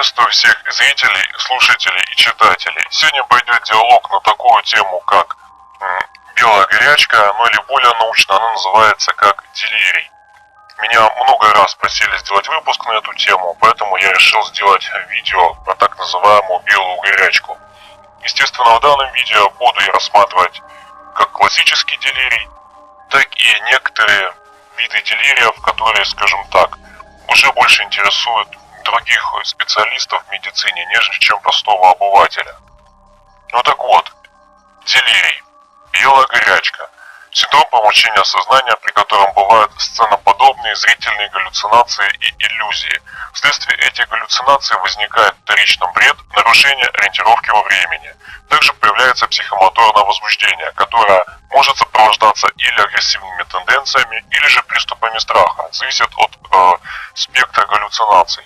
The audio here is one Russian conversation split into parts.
Приветствую всех зрителей, слушателей и читателей. Сегодня пойдет диалог на такую тему, как белая горячка, ну или более научно она называется как делирий. Меня много раз просили сделать выпуск на эту тему, поэтому я решил сделать видео про так называемую белую горячку. Естественно, в данном видео буду я рассматривать как классический делирий, так и некоторые виды делириев, которые, скажем так, уже больше интересуют других специалистов в медицине, нежели чем простого обывателя. Ну так вот, делирий, белая горячка, синдром помрачения сознания, при котором бывают сценоподобные зрительные галлюцинации и иллюзии. Вследствие этих галлюцинаций возникает вторичный бред, нарушение ориентировки во времени. Также появляется психомоторное возбуждение, которое может сопровождаться или агрессивными тенденциями, или же приступами страха. Зависит от спектра галлюцинаций.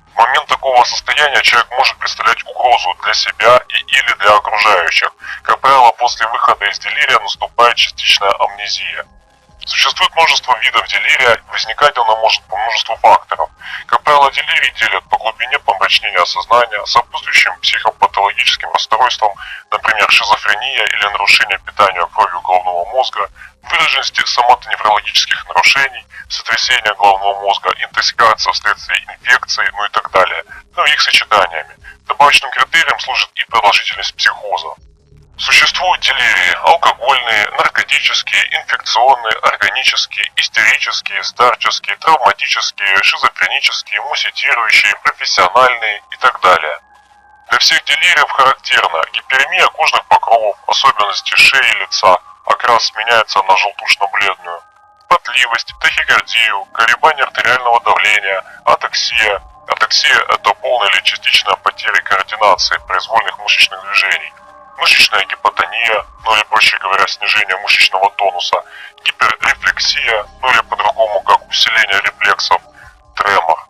В момент такого состояния человек может представлять угрозу для себя или для окружающих. Как правило, после выхода из делирия наступает частичная амнезия. Существует множество видов делирия, возникать оно может по множеству факторов. Как правило, делирий делят по глубине помрачнения сознания, сопутствующим психопатологическим расстройствам, например, шизофрения или нарушение питания кровью головного мозга, выраженности соматоневрологических нарушений, сотрясение головного мозга, интоксикация вследствие инфекции, ну и так далее, но их сочетаниями. Добавочным критерием служит и продолжительность психоза. Существуют делирии алкогольные, наркотические, инфекционные, органические, истерические, старческие, травматические, шизофренические, мусситирующие, профессиональные и так далее. Для всех делириев характерна гиперемия кожных покровов, особенности шеи и лица, окрас сменяется на желтушно-бледную, потливость, тахикардию, колебания артериального давления, атаксия. Атаксия – это полная или частичная потеря координации произвольных мышечных движений. Мышечная гипотония, ну или проще говоря, снижение мышечного тонуса, гиперрефлексия, ну или по-другому как усиление рефлексов, тремор.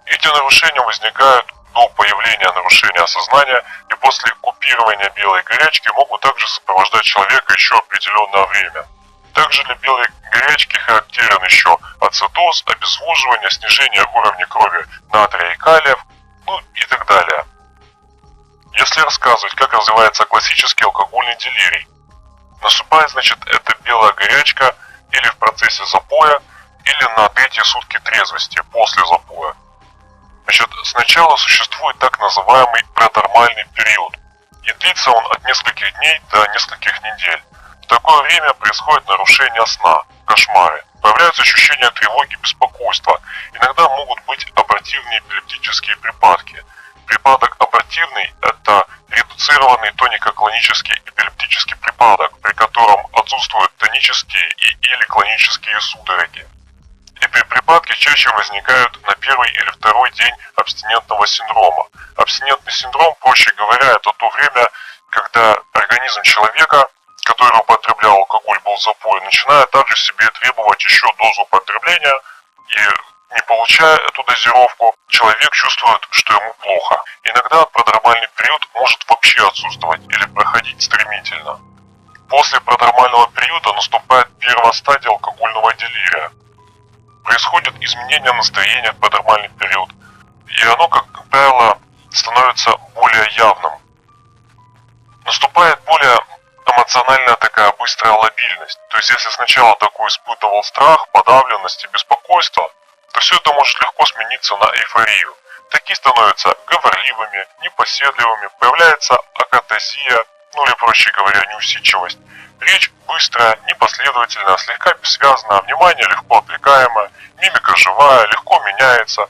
Эти нарушения возникают до появления нарушения сознания и после купирования белой горячки могут также сопровождать человека еще определенное время. Также для белой горячки характерен еще ацетоз, обезвоживание, снижение уровня крови натрия и калия, ну и так далее. Если рассказывать, как развивается классический алкогольный делирий, наступает, значит, эта белая горячка или в процессе запоя, или на третьи сутки трезвости после запоя. Значит, сначала существует так называемый пронормальный период, и длится он от нескольких дней до нескольких недель. В такое время происходит нарушение сна, кошмары, появляются ощущения тревоги, беспокойства, иногда могут быть абортивные эпилептические припадки. Припадок абортивный – это редуцированный тонико-клонический эпилептический припадок, при котором отсутствуют тонические или клонические судороги. Припадки чаще возникают на первый или второй день абстинентного синдрома. Абстинентный синдром, проще говоря, это то время, когда организм человека, который употреблял алкоголь, был в запое, начинает также себе требовать еще дозу употребления, и не получая эту дозировку, человек чувствует, что ему плохо. Иногда продромальный период может вообще отсутствовать или проходить стремительно. После продромального периода наступает первая стадия алкогольного делирия. Происходит изменение настроения в продромальный период, и оно, как правило, становится более явным. Наступает более эмоциональная такая быстрая лобильность. То есть, если сначала такой испытывал страх, подавленность и беспокойство, то все это может легко смениться на эйфорию. Такие становятся говорливыми, непоседливыми, появляется акатазия, ну или проще говоря, неусидчивость. Речь быстрая, непоследовательная, слегка бессвязная, внимание легко отвлекаемое, мимика живая, легко меняется.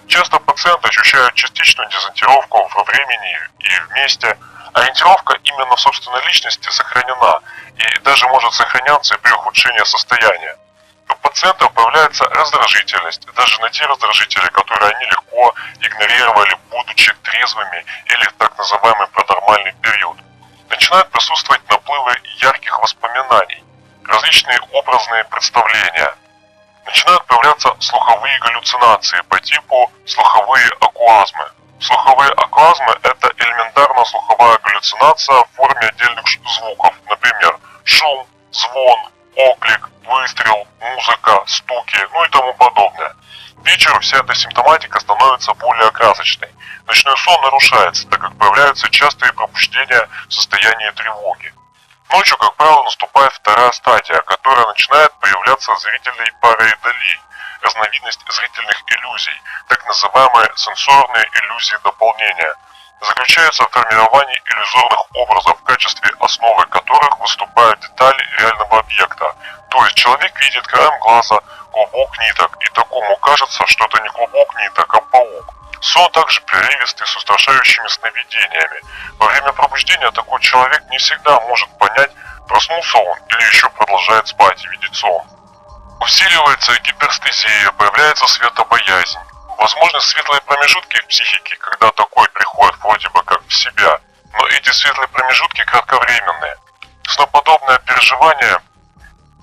Часто пациенты ощущают частичную дезориентировку во времени и в месте. Ориентировка именно в собственной личности сохранена и даже может сохраняться и при ухудшении состояния. У пациентов появляется раздражительность, даже на те раздражители, которые они легко игнорировали, будучи трезвыми или в так называемый продормальный период. Начинают присутствовать наплывы ярких воспоминаний, различные образные представления. Начинают появляться слуховые галлюцинации по типу слуховые акуазмы. Слуховые акуазмы – это элементарная слуховая галлюцинация в форме отдельных звуков, например, шум, звон, оклик, выстрел, музыка, стуки, ну и тому подобное. К вечеру вся эта симптоматика становится более красочной. Ночной сон нарушается, так как появляются частые пробуждения в состоянии тревоги. Ночью, как правило, наступает вторая стадия, которая начинает появляться зрительной параидолии, разновидность зрительных иллюзий, так называемые сенсорные иллюзии дополнения. Заключается в формировании иллюзорных образов, в качестве основы которых выступают детали реального объекта. То есть человек видит краем глаза клубок ниток, и такому кажется, что это не клубок ниток, а паук. Сон также прерывистый, с устрашающими сновидениями. Во время пробуждения такой человек не всегда может понять, проснулся он или еще продолжает спать и видеть сон. Усиливается гиперстезия, появляется светобоязнь. Возможны светлые промежутки в психике, когда такой приходит вроде бы как в себя, но эти светлые промежутки кратковременные. Сноподобное переживание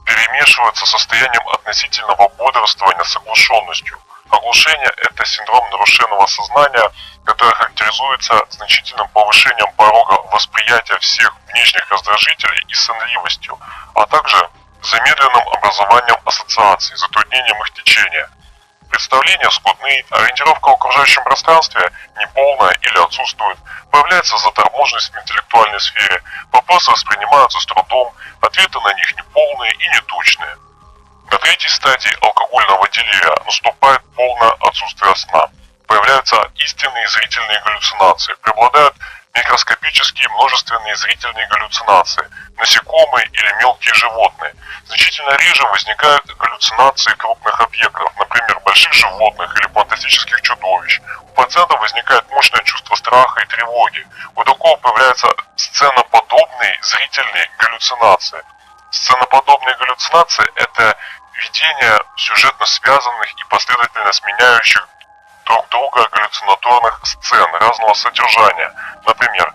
перемешивается с состоянием относительного бодрствования с оглушенностью. Оглушение – это синдром нарушенного сознания, который характеризуется значительным повышением порога восприятия всех внешних раздражителей и сонливостью, а также замедленным образованием ассоциаций, затруднением их течения. Представления скудны, ориентировка в окружающем пространстве неполная или отсутствует, появляется заторможенность в интеллектуальной сфере, вопросы воспринимаются с трудом, ответы на них неполные и неточные. На третьей стадии алкогольного делирия наступает полное отсутствие сна. Появляются истинные зрительные галлюцинации, преобладают микроскопические множественные зрительные галлюцинации, насекомые или мелкие животные. Значительно реже возникают галлюцинации крупных объектов, например, больших животных или фантастических чудовищ. У пациента возникает мощное чувство страха и тревоги. У такого появляются сценоподобные зрительные галлюцинации. Сценоподобные галлюцинации – это видение сюжетно связанных и последовательно сменяющих друг друга галлюцинаторных сцен разного содержания, например,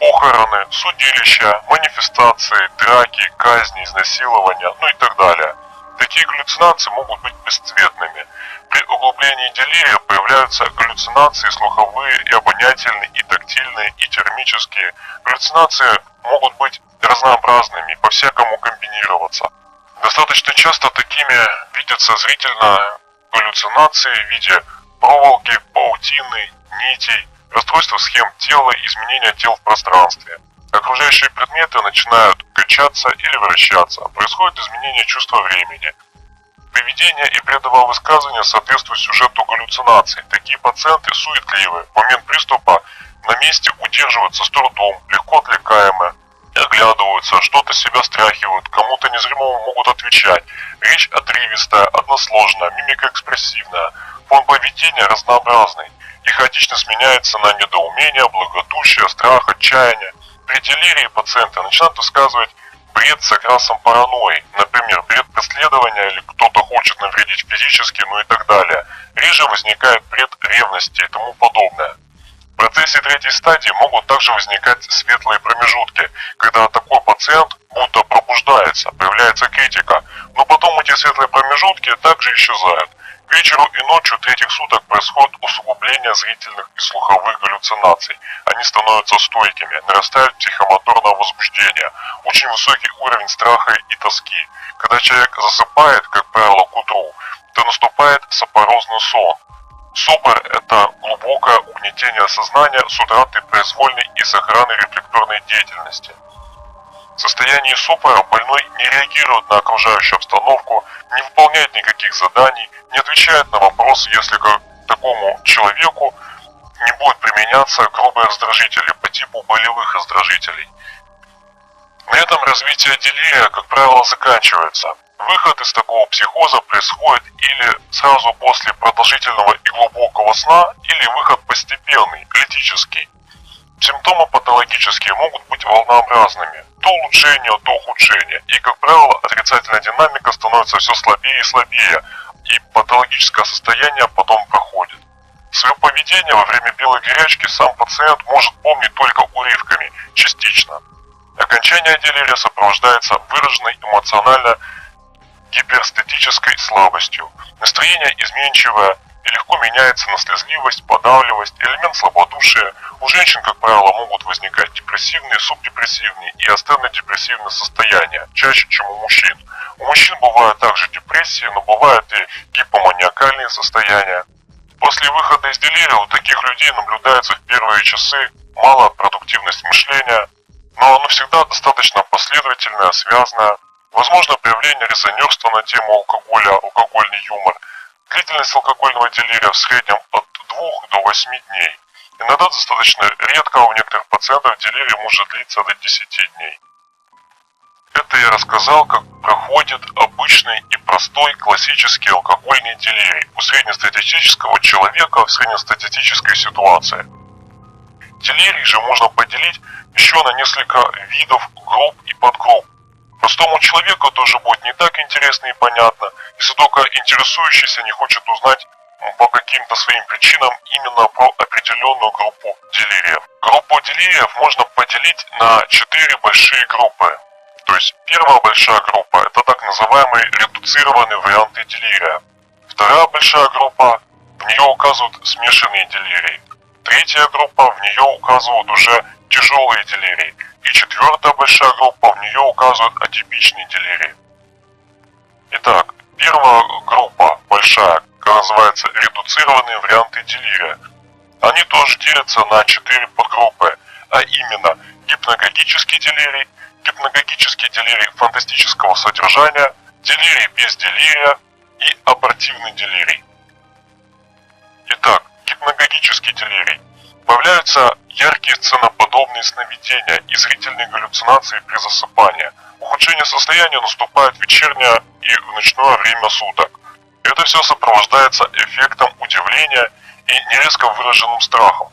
похороны, судилища, манифестации, драки, казни, изнасилования, ну и так далее. Такие галлюцинации могут быть бесцветными. При углублении делирия появляются галлюцинации слуховые и обонятельные, и тактильные, и термические. Галлюцинации могут быть разнообразными, по-всякому комбинироваться. Достаточно часто такими видятся зрительно галлюцинации в виде проволоки, паутины, нитей, расстройства схем тела, изменения тел в пространстве. Окружающие предметы начинают качаться или вращаться, происходит изменение чувства времени. Поведение и бредовое высказывание соответствуют сюжету галлюцинаций. Такие пациенты суетливы, в момент приступа на месте удерживаются с трудом, легко отвлекаемы, оглядываются, что-то себя стряхивают, кому-то незримому могут отвечать. Речь отрывистая, односложная, мимика экспрессивная. Фон поведения разнообразный и хаотично сменяется на недоумение, благодушие, страх, отчаяние. При делирии пациенты начинают высказывать бред с окрасом паранойи, например, бред преследования или кто-то хочет навредить физически, ну и так далее. Реже возникает бред ревности и тому подобное. В процессе третьей стадии могут также возникать светлые промежутки, когда такой пациент будто пробуждается, появляется критика, но потом эти светлые промежутки также исчезают. К вечеру и ночью третьих суток происходит усугубление зрительных и слуховых галлюцинаций. Они становятся стойкими, нарастает психомоторное возбуждение, очень высокий уровень страха и тоски. Когда человек засыпает, как правило, к утру, то наступает сопорозный сон. Сопор – это глубокое угнетение сознания с утратой произвольной и сохранной рефлекторной деятельности. В состоянии сопора больной не реагирует на окружающую обстановку, не выполняет никаких заданий, не отвечает на вопросы, если к такому человеку не будут применяться грубые раздражители по типу болевых раздражителей. На этом развитие делирия, как правило, заканчивается. Выход из такого психоза происходит или сразу после продолжительного и глубокого сна, или выход постепенный, критический. Симптомы патологические могут быть волнообразными, то улучшение, то ухудшение, и, как правило, отрицательная динамика становится все слабее и слабее, и патологическое состояние потом проходит. Свое поведение во время белой горячки сам пациент может помнить только урывками, частично. Окончание делирия сопровождается выраженной эмоционально гиперстетической слабостью. Настроение изменчивое и легко меняется на слезливость, подавливость, элемент слабодушия. У женщин, как правило, могут возникать депрессивные, субдепрессивные и астенно-депрессивные состояния, чаще, чем у мужчин. У мужчин бывают также депрессии, но бывают и гипоманиакальные состояния. После выхода из делирия у таких людей наблюдается в первые часы малая продуктивность мышления, но оно всегда достаточно последовательное, связанное. Возможно проявление резонерства на тему алкоголя, алкогольный юмор. Длительность алкогольного делирия в среднем от 2 до 8 дней. Иногда достаточно редко, у некоторых пациентов делирий может длиться до 10 дней. Это я рассказал, как проходит обычный и простой классический алкогольный делирий у среднестатистического человека в среднестатистической ситуации. Делирий же можно поделить еще на несколько видов, групп и подгрупп. Простому человеку тоже будет не так интересно и понятно, если только интересующийся не хочет узнать по каким-то своим причинам именно про определенную группу делириев. Группу делириев можно поделить на 4 большие группы. То есть первая большая группа — это так называемые редуцированные варианты делирия. Вторая большая группа, в нее указывают смешанные делирии. Третья группа, в нее указывают уже тяжелые делирии. И четвертая большая группа, в нее указывают атипичные делирии. Итак, первая группа большая, как называется, редуцированные варианты делирия. Они тоже делятся на 4 подгруппы, а именно гипногогический делирий, гипногогический делирий фантастического содержания, делирий без делирия и абортивный делирий. Итак, гипногогический делирий. Появляются яркие сценоподобные сновидения и зрительные галлюцинации при засыпании. Ухудшение состояния наступает в вечернее и в ночное время суток. Это все сопровождается эффектом удивления и нерезко выраженным страхом.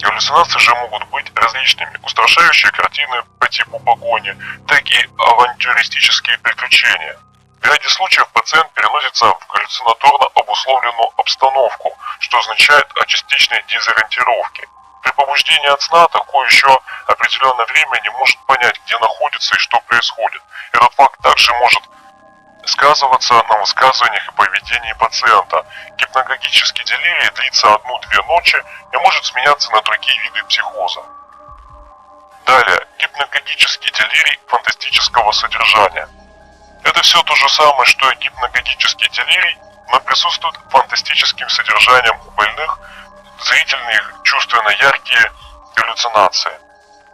Галлюцинации же могут быть различными: устрашающие картины по типу погони, так и авантюристические приключения. В ряде случаев пациент переносится в галлюцинаторно обусловленную обстановку, что означает о частичной дезориентировке. При побуждении от сна такой еще определенное время не может понять, где находится и что происходит. Этот факт также может сказываться на высказываниях и поведении пациента. Гипногогический делирий длится 1-2 ночи и может сменяться на другие виды психоза. Далее, гипногогический делирий фантастического содержания. Это все то же самое, что и гипногогический делирий, но присутствует фантастическим содержанием у больных, зрительные, чувственно яркие галлюцинации,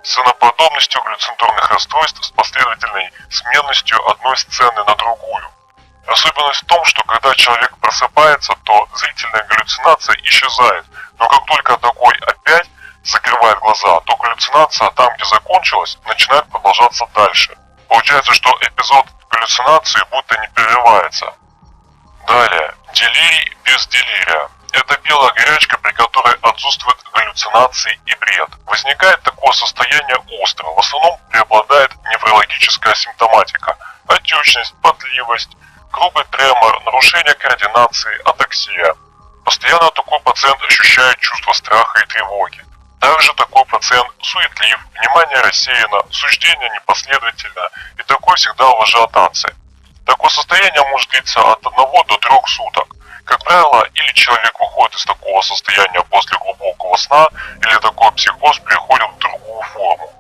сценоподобностью галлюцинаторных расстройств с последовательной сменностью одной сцены на другую. Особенность в том, что когда человек просыпается, то зрительная галлюцинация исчезает, но как только такой опять закрывает глаза, то галлюцинация там, где закончилась, начинает продолжаться дальше. Получается, что эпизод галлюцинации будто не прерывается. Далее, делирий без делирия. Это белая горячка, при которой отсутствуют галлюцинации и бред. Возникает такое состояние остро, в основном преобладает неврологическая симптоматика: отечность, потливость, грубый тремор, нарушение координации, атаксия. Постоянно такой пациент ощущает чувство страха и тревоги. Также такой пациент суетлив, внимание рассеяно, суждение непоследовательно, и такой всегда в ажиотации. Такое состояние может длиться от 1 до 3 суток. Как правило, или человек выходит из такого состояния после глубокого сна, или такой психоз переходит в другую форму.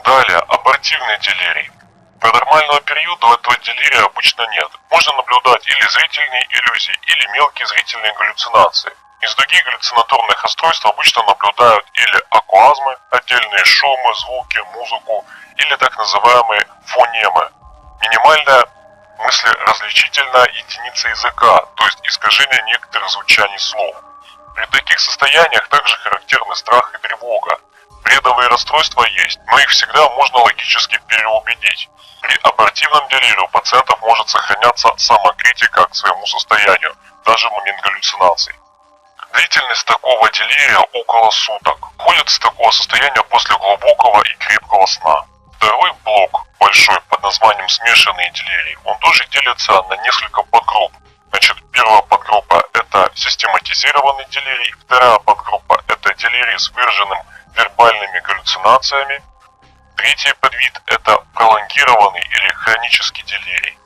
Далее, абортивный делирий. Паранормального периода у этого делирия обычно нет. Можно наблюдать или зрительные иллюзии, или мелкие зрительные галлюцинации. Из других галлюцинаторных расстройств обычно наблюдают или акуазмы, отдельные шумы, звуки, музыку, или так называемые фонемы. Минимальная мыслеразличительная единица языка, то есть искажение некоторых звучаний слов. При таких состояниях также характерны страх и тревога. Бредовые расстройства есть, но их всегда можно логически переубедить. При абортивном делирии у пациентов может сохраняться самокритика к своему состоянию, даже в момент галлюцинаций. Длительность такого делирия около суток. Ходит с такого состояния после глубокого и крепкого сна. Второй блок, большой, под названием смешанные делирии, он тоже делится на несколько подгрупп. Значит, первая подгруппа — это систематизированный делирий, вторая подгруппа — это делирий с выраженным вербальными галлюцинациями, третий подвид — это пролонгированный или хронический делирий.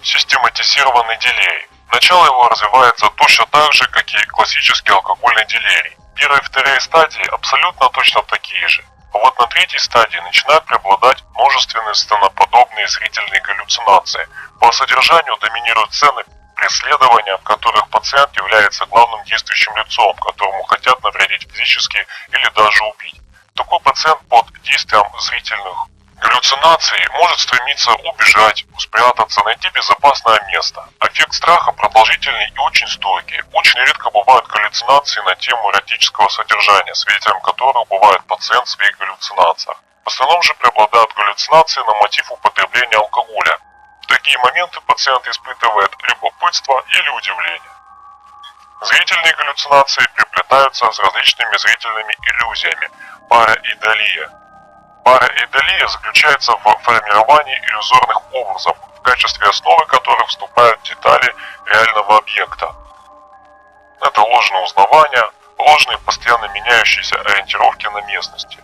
Систематизированный делирий. Начало его развивается точно так же, как и классический алкогольный делирий. Первые и вторые стадии абсолютно точно такие же. А вот на третьей стадии начинают преобладать множественные сценоподобные зрительные галлюцинации, По содержанию доминируют сцены преследования, в которых пациент является главным действующим лицом, которому хотят навредить физически или даже убить. Такой пациент под действием зрительных галлюцинаций может стремиться убежать, спрятаться, найти безопасное место. Эффект страха продолжительный и очень стойкий. Очень редко бывают галлюцинации на тему эротического содержания, свидетелем которых бывает пациент в своих галлюцинациях. В основном же преобладают галлюцинации на мотив употребления алкоголя. В такие моменты пациент испытывает любопытство или удивление. Зрительные галлюцинации переплетаются с различными зрительными иллюзиями. Параидолия. Параидолия заключается в формировании иллюзорных образов, в качестве основы которых вступают детали реального объекта. Это ложное узнавание, ложные постоянно меняющиеся ориентировки на местности.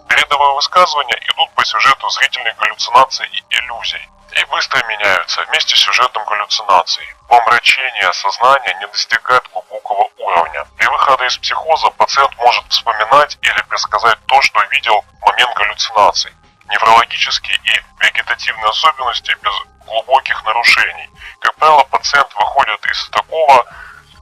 Передовые высказывания идут по сюжету зрительных галлюцинаций и иллюзий и быстро меняются вместе с сюжетом галлюцинаций. Помрачение сознания не достигает глубокого уровня. При выходе из психоза пациент может вспоминать или предсказать то, что видел в момент галлюцинаций. Неврологические и вегетативные особенности без глубоких нарушений. Как правило, пациент выходит из такого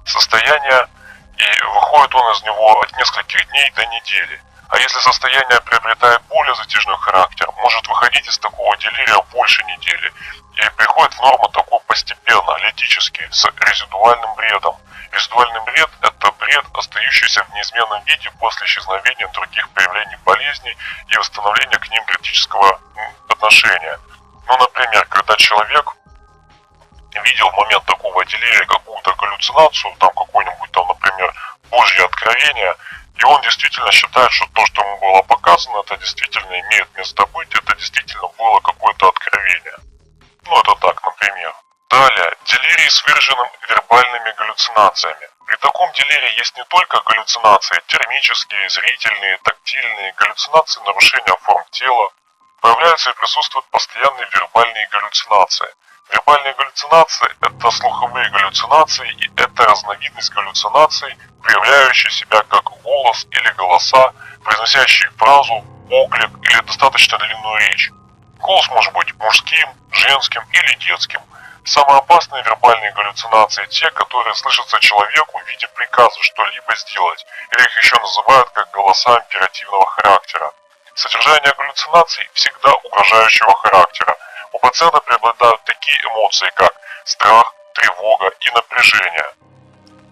состояния, и выходит он из него от нескольких дней до недели. А если состояние приобретает более затяжной характер, может выходить из такого делирия больше недели и приходит в норму такой постепенно, летический, с резидуальным бредом. Резидуальный бред – это бред, остающийся в неизменном виде после исчезновения других проявлений болезней и восстановления к ним критического отношения. Ну, например, когда человек видел в момент такого делирия какую-то галлюцинацию, там какое-нибудь там, например, Божье откровение, и он действительно считает, что то, что ему было показано, это действительно имеет место быть, это действительно было какое-то откровение. Ну, это так, например. Далее, делирий с выраженным вербальными галлюцинациями. При таком делирии есть не только галлюцинации термические, зрительные, тактильные, галлюцинации нарушения форм тела. Появляются и присутствуют постоянные вербальные галлюцинации. Вербальные галлюцинации – это слуховые галлюцинации, и это разновидность галлюцинаций, проявляющая себя как голос или голоса, произносящие фразу, оклик или достаточно длинную речь. Голос может быть мужским, женским или детским. Самые опасные вербальные галлюцинации те, которые слышатся человеку в виде приказа что-либо сделать, или их еще называют как голоса императивного характера. Содержание галлюцинаций всегда угрожающего характера. У пациента преобладают такие эмоции, как страх, тревога и напряжение.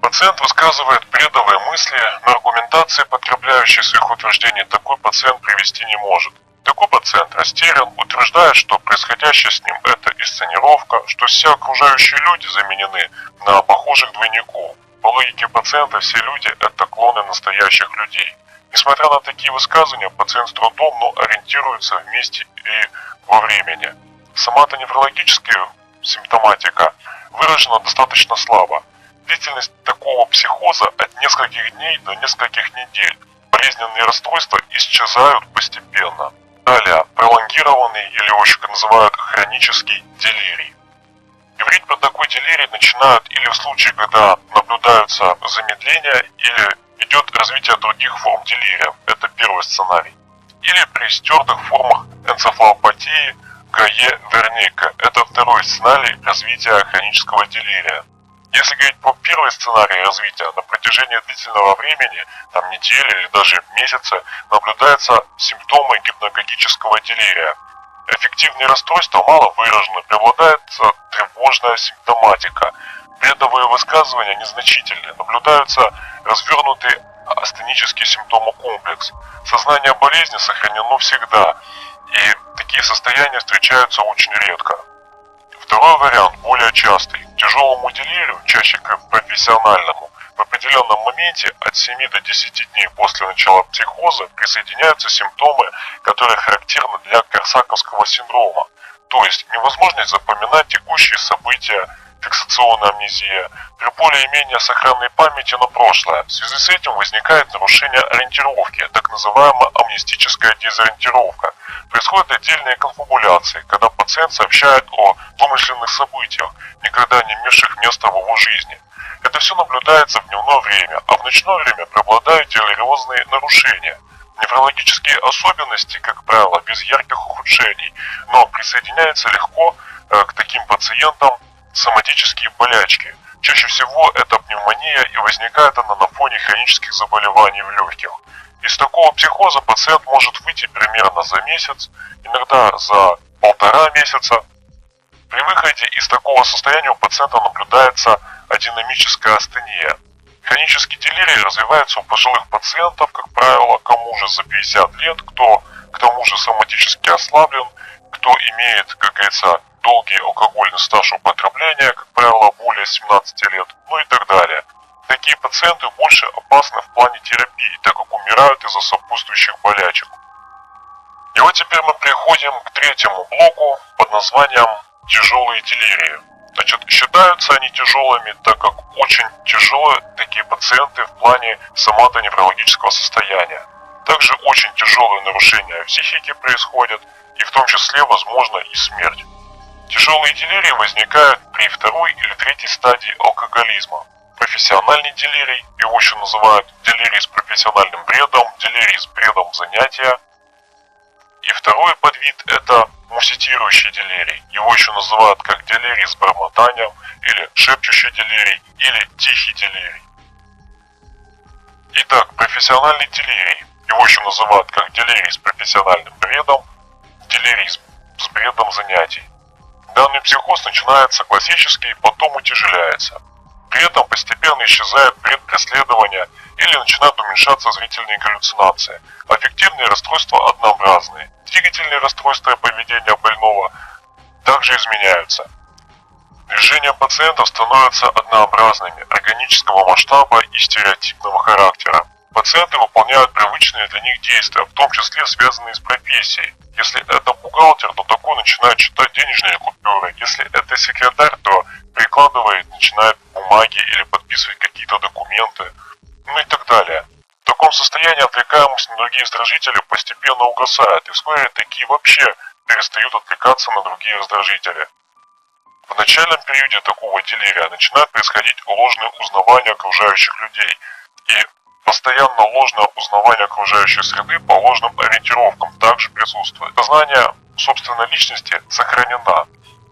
Пациент высказывает бредовые мысли, но аргументации, подкрепляющей своих утверждений, такой пациент привести не может. Такой пациент растерян, утверждает, что происходящее с ним – это инсценировка, что все окружающие люди заменены на похожих двойников. По логике пациента все люди – это клоны настоящих людей. Несмотря на такие высказывания, пациент с трудом, но ориентируется в месте и во времени. Сама-то неврологическая симптоматика выражена достаточно слабо. Длительность такого психоза от нескольких дней до нескольких недель. Болезненные расстройства исчезают постепенно. Далее, пролонгированный или его еще называют хронический делирий. Говорить про такой делирий начинают или в случае, когда наблюдаются замедления, или идет развитие других форм делирия. Это первый сценарий. Или при стертых формах энцефалопатии Гае-Верника. Это второй сценарий развития хронического делирия. Если говорить по первой сценарии развития, на протяжении длительного времени, там недели или даже месяца, наблюдаются симптомы гипногогического делирия. Эффективные расстройства мало выражены, преобладает тревожная симптоматика. Бредовые высказывания незначительны, наблюдаются развернутый астенический симптомокомплекс. Сознание болезни сохранено всегда, и такие состояния встречаются очень редко. Второй вариант более частый. К тяжелому делирию, чаще к профессиональному, в определенном моменте от 7 до 10 дней после начала психоза присоединяются симптомы, которые характерны для корсаковского синдрома, то есть невозможность запоминать текущие события, фиксационная амнезия, при более-менее сохранной памяти на прошлое. В связи с этим возникает нарушение ориентировки, так называемая амнестическая дезориентировка. Происходят отдельные конфабуляции, когда пациент сообщает о вымышленных событиях, никогда не имевших места в его жизни. Это все наблюдается в дневное время, а в ночное время преобладают делириозные нарушения. Неврологические особенности, как правило, без ярких ухудшений, но присоединяются легко к таким пациентам соматические болячки. Чаще всего это пневмония, и возникает она на фоне хронических заболеваний в легких. Из такого психоза пациент может выйти примерно за месяц, иногда за 1,5 месяца. При выходе из такого состояния у пациента наблюдается адинамическая астения. Хронический делирий развивается у пожилых пациентов, как правило, кому же за 50 лет, кто к тому же соматически ослаблен, кто имеет, как говорится, долгий алкогольный стаж употребления, как правило, более 17 лет, ну и так далее. Такие пациенты больше опасны в плане терапии, так как умирают из-за сопутствующих болячек. И вот теперь мы переходим к третьему блоку под названием «Тяжелые делирии». Значит, считаются они тяжелыми, так как очень тяжелые такие пациенты в плане сомато-неврологического состояния. Также очень тяжелые нарушения психики происходят, и в том числе, возможно, и смерть. Тяжелые делирии возникают при второй или третьей стадии алкоголизма. Профессиональный делирий, его еще называют делирий с профессиональным бредом, делирий с бредом занятия. И второй подвид – это муситирующий делирий. Его еще называют как делирий с бормотанием, или шепчущий делирий, или тихий делирий. Итак, профессиональный делирий. Его еще называют как делирий с профессиональным бредом, делирий с бредом занятий. Данный психоз начинается классически, потом утяжеляется. При этом постепенно исчезает бред преследования или начинают уменьшаться зрительные галлюцинации. Аффективные расстройства однообразные. Двигательные расстройства и поведения больного также изменяются. Движения пациентов становятся однообразными, органического масштаба и стереотипного характера. Пациенты выполняют привычные для них действия, в том числе связанные с профессией. Если это бухгалтер, то такой начинает читать денежные купюры. Если это секретарь, то прикладывает, начинает бумаги или подписывать какие-то документы, ну и так далее. В таком состоянии отвлекаемость на другие раздражители постепенно угасает, и вскоре такие вообще перестают отвлекаться на другие раздражители. В начальном периоде такого делирия начинает происходить ложное узнавание окружающих людей и постоянно ложное узнавание окружающей среды по ложным ориентировкам также присутствует. Сознание собственной личности сохранено.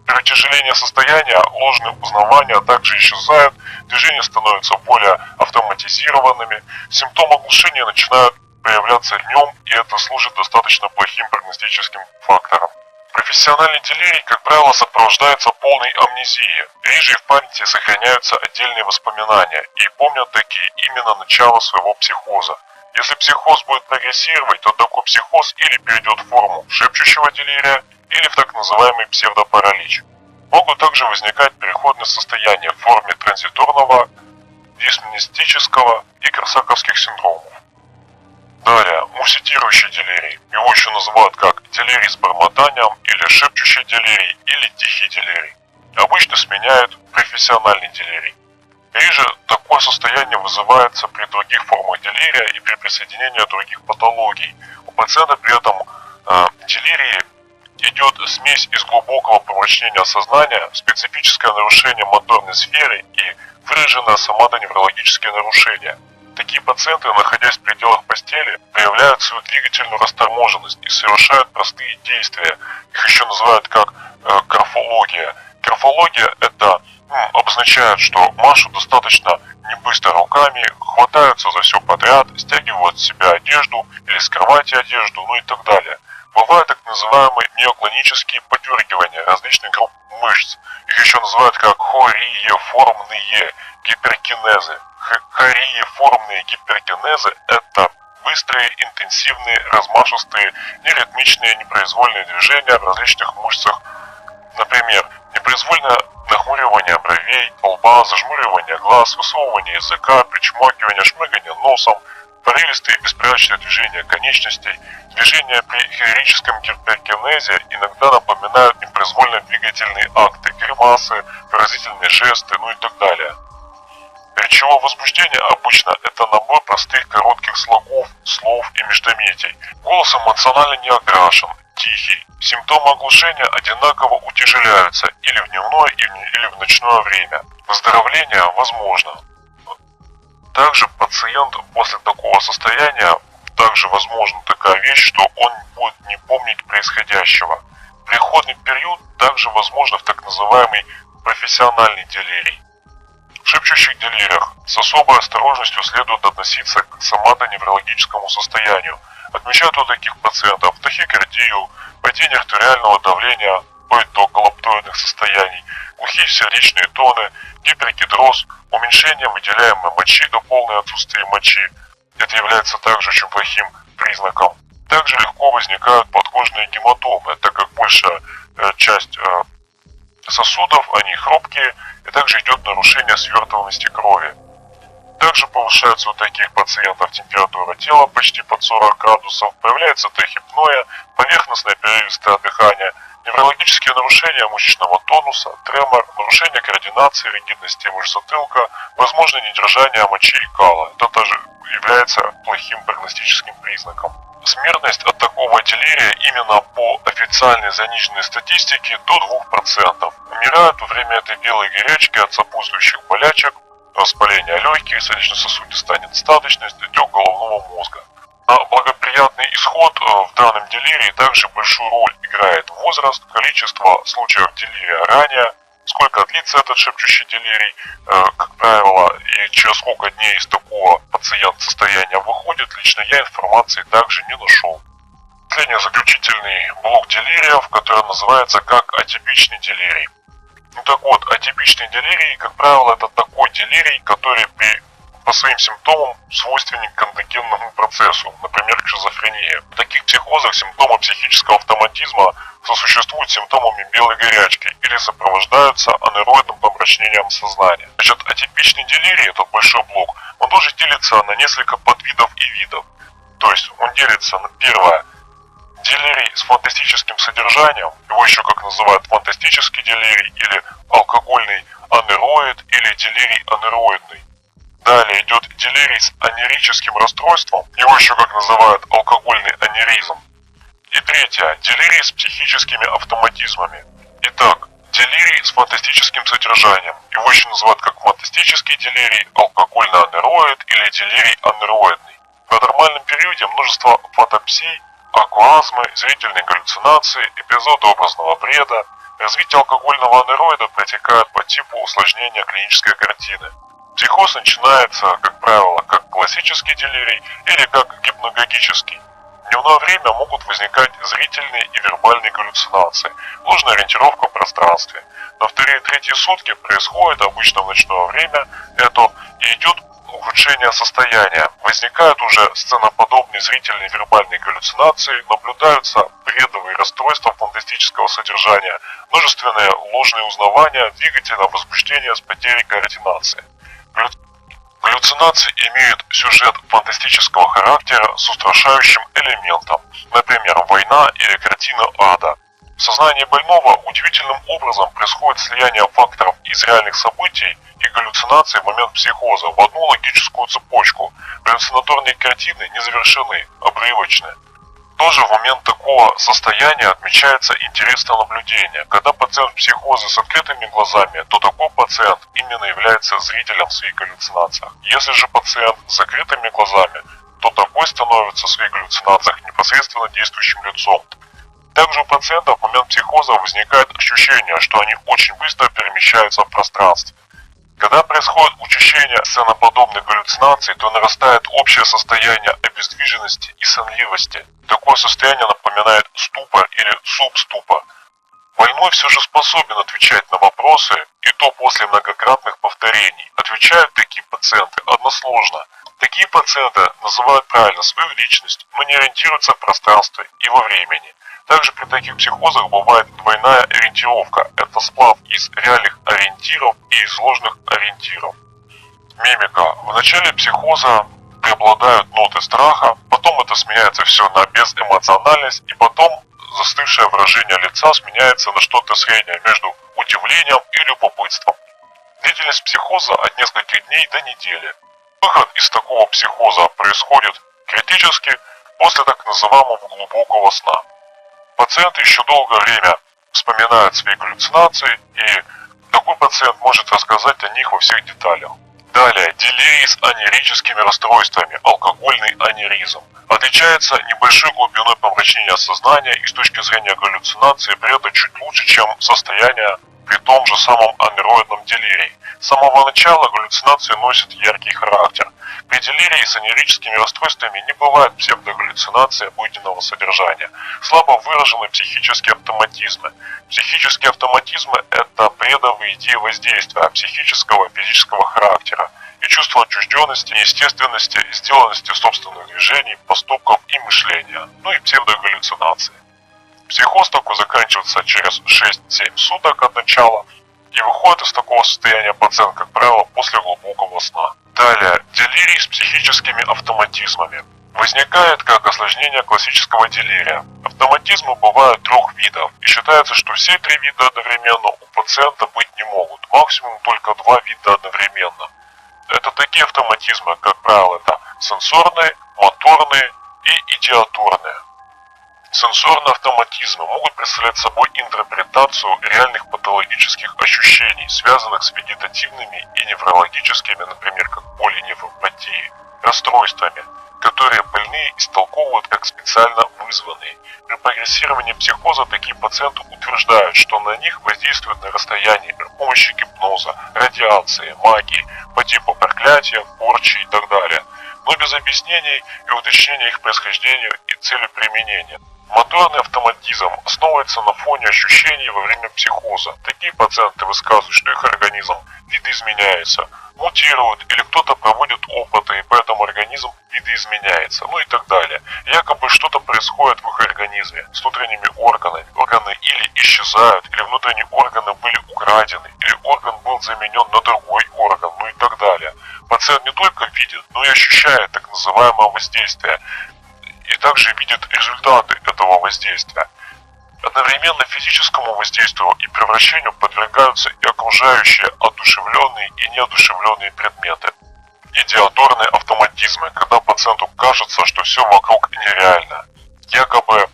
При утяжелении состояния ложные узнавания также исчезают, движения становятся более автоматизированными, симптомы оглушения начинают проявляться днем, и это служит достаточно плохим прогностическим фактором. Профессиональный делирий, как правило, сопровождается полной амнезией. Реже в памяти сохраняются отдельные воспоминания и помнят такие именно начало своего психоза. Если психоз будет прогрессировать, то такой психоз или перейдет в форму шепчущего делирия, или в так называемый псевдопаралич. Могут также возникать переходные состояния в форме транзиторного, дисмнестического и корсаковских синдромов. Далее, муситирующий делирий. Его еще называют как делирий с бормотанием, или шепчущий делирий, или тихий делирий. Обычно сменяют профессиональный делирий. Реже такое состояние вызывается при других формах делирия и при присоединении других патологий. У пациента при этом делирии идет смесь из глубокого помрачнения сознания, специфическое нарушение моторной сферы и выраженное сомато-неврологические нарушения. Такие пациенты, находясь в пределах постели, проявляют свою двигательную расторможенность и совершают простые действия. Их еще называют как графология. Графология это обозначает, что машут достаточно не быстро руками, хватаются за все подряд, стягивают с себя одежду или с кровати одежду, ну и так далее. Бывают так называемые миоклонические подергивания различных групп мышц. Их еще называют как хориеформные гиперкинезы. Хориеформные гиперкинезы – это быстрые, интенсивные, размашистые, неритмичные, непроизвольные движения в различных мышцах. Например, непроизвольное нахмуривание бровей, лба, зажмуривание глаз, высовывание языка, причмокивание, шмыгание носом, порывистые беспорядочные движения конечностей. Движения при хирургическом гиперкинезе иногда напоминают непроизвольно двигательные акты, гримасы, выразительные жесты, ну и так далее. Речевое возбуждение обычно это набор простых коротких слогов, слов и междометий. Голос эмоционально не окрашен, тихий. Симптомы оглушения одинаково утяжеляются или в дневное, или в ночное время. Выздоровление возможно. Также пациент после такого состояния, также возможна такая вещь, что он будет не помнить происходящего. Переходный период также возможен в так называемый профессиональный делирий. В шепчущих делириях с особой осторожностью следует относиться к соматоневрологическому состоянию. Отмечают у таких пациентов тахикардию, падение артериального давления, вплоть до галоптоидных состояний, глухие сердечные тоны, гипергидроз, уменьшение выделяемой мочи до полного отсутствия мочи. Это является также очень плохим признаком. Также легко возникают подкожные гематомы, так как большая часть сосудов, они хрупкие, и также идет нарушение свертываемости крови. Также повышается у таких пациентов температура тела почти под 40 градусов, появляется тахипноя, поверхностное прерывистое дыхание, неврологические нарушения мышечного тонуса, тремор, нарушение координации, ригидности мышц затылка, возможно недержание мочи и кала. Это также является плохим прогностическим признаком. Смертность от такого делирия именно по официальной заниженной статистике до 2%. Умирают во время этой белой горячки от сопутствующих болячек, воспаления легких, сердечно-сосудистой недостаточности, отек головного мозга. На благоприятный исход в данном делирии также большую роль играет возраст, количество случаев делирия ранее, сколько длится этот шепчущий делирий, как правило, и через сколько дней из такого пациент состояния выходит, лично я информации также не нашел. Последний заключительный блок делириев, который называется как атипичный делирий. Ну так вот, атипичный делирий, как правило, это такой делирий, который по своим симптомам свойственен к эндогенному процессу, например, к шизофрении. В таких психозах симптомы психического автоматизма сосуществуют с симптомами белой горячки или сопровождаются анероидным помрачнением сознания. Значит, атипичный делирий, этот большой блок, он тоже делится на несколько подвидов и видов. То есть он делится на первое, делирий с фантастическим содержанием, его еще как называют фантастический делирий или алкогольный анероид или делирий анероидный. Далее идет делирий с анерическим расстройством, его еще как называют алкогольный анеризм. И третье, делирий с психическими автоматизмами. Итак, делирий с фантастическим содержанием, его еще называют как фантастический делирий, алкогольный анероид или делирий анероидный. В нормальном периоде множество фотопсий, акуазмы, зрительные галлюцинации, эпизоды образного бреда. Развитие алкогольного анероида протекает по типу усложнения клинической картины. Психоз начинается, как правило, как классический делирий или как гипногогический. В дневное время могут возникать зрительные и вербальные галлюцинации, ложная ориентировка в пространстве. На вторые и третьи сутки происходит, обычно в ночное время, и идет ухудшение состояния. Возникают уже сценоподобные зрительные и вербальные галлюцинации, наблюдаются бредовые расстройства фантастического содержания, множественные ложные узнавания, двигательное возбуждение с потерей координации. Галлюцинации имеют сюжет фантастического характера с устрашающим элементом, например, война или картина ада. В сознании больного удивительным образом происходит слияние факторов из реальных событий и галлюцинаций в момент психоза в одну логическую цепочку. Галлюцинаторные картины не завершены, обрывочны. Тоже в момент такого состояния отмечается интересное наблюдение. Когда пациент в психозе с открытыми глазами, то такой пациент именно является зрителем в своих галлюцинациях. Если же пациент с закрытыми глазами, то такой становится в своих галлюцинациях непосредственно действующим лицом. Также у пациентов в момент психоза возникает ощущение, что они очень быстро перемещаются в пространстве. Когда происходит учащение сценоподобных галлюцинаций, то нарастает общее состояние обездвиженности и сонливости. Такое состояние напоминает ступор или субступор. Больной все же способен отвечать на вопросы, и то после многократных повторений. Отвечают такие пациенты односложно. Такие пациенты называют правильно свою личность, но не ориентируются в пространстве и во времени. Также при таких психозах бывает двойная ориентировка. Это сплав из реальных ориентиров и из ложных ориентиров. Мимика. В начале психоза преобладают ноты страха, потом это сменяется все на безэмоциональность, и потом застывшее выражение лица сменяется на что-то среднее между удивлением и любопытством. Длительность психоза от нескольких дней до недели. Выход из такого психоза происходит критически после так называемого глубокого сна. Пациенты еще долгое время вспоминают свои галлюцинации, и такой пациент может рассказать о них во всех деталях. Далее, делирий с анерическими расстройствами, алкогольный анеризм. Отличается небольшой глубиной помрачнения сознания и с точки зрения галлюцинации при этом чуть лучше, чем состояние при том же самом анероидном делирии. С самого начала галлюцинации носят яркий характер. При делирии с анерическими расстройствами не бывает псевдогаллюцинации обыденного содержания. Слабо выражены психические автоматизмы. Психические автоматизмы – это предовые идеи воздействия психического и физического характера и чувство отчужденности, неестественности, сделанности собственных движений, поступков и мышления, ну и псевдогаллюцинации. Психоз такой заканчивается через 6-7 суток от начала и выходит из такого состояния пациент, как правило, после глубокого сна. Далее, делирий с психическими автоматизмами. Возникает как осложнение классического делирия. Автоматизмы бывают 3 видов, и считается, что все 3 вида одновременно у пациента быть не могут, максимум только 2 вида одновременно. Это такие автоматизмы, как правило, это сенсорные, моторные и идиаторные. Сенсорные автоматизмы могут представлять собой интерпретацию реальных патологических ощущений, связанных с вегетативными и неврологическими, например, как полиневропатией, расстройствами, которые больные истолковывают как специально вызванные. При прогрессировании психоза такие пациенты утверждают, что на них воздействуют на расстоянии при помощи гипноза, радиации, магии, по типу проклятия, порчи и так далее, но без объяснений и уточнения их происхождения и цели применения. Моторный автоматизм основывается на фоне ощущений во время психоза. Такие пациенты высказывают, что их организм видоизменяется, мутирует или кто-то проводит опыты, и поэтому организм видоизменяется, ну и так далее. Якобы что-то происходит в их организме с внутренними органами. Органы или исчезают, или внутренние органы были украдены, или орган был заменен на другой орган, ну и так далее. Пациент не только видит, но и ощущает так называемое воздействие. И также видит результаты этого воздействия. Одновременно физическому воздействию и превращению подвергаются и окружающие одушевленные и неодушевленные предметы. Идиаторные автоматизмы, когда пациенту кажется, что все вокруг нереально. Якобы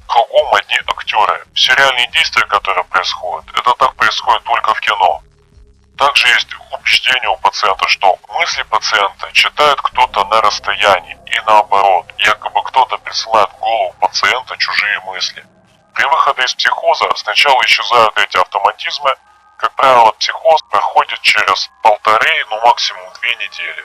кругом одни актеры. Все реальные действия, которые происходят, это так происходит только в кино. Также есть убеждение у пациента, что мысли пациента читает кто-то на расстоянии и наоборот, якобы кто-то присылает в голову пациента чужие мысли. При выходе из психоза сначала исчезают эти автоматизмы, как правило, психоз проходит через 1,5, ну максимум 2 недели.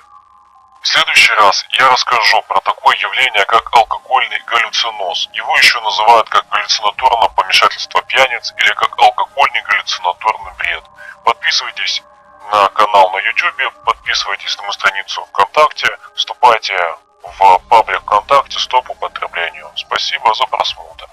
В следующий раз я расскажу про такое явление, как алкогольный галлюциноз. Его еще называют как галлюцинаторное помешательство пьяниц или как алкогольный галлюцинаторный бред. Подписывайтесь на канал на YouTube, подписывайтесь на мою страницу ВКонтакте, вступайте в паблик ВКонтакте «Стоп, употреблению». Спасибо за просмотр.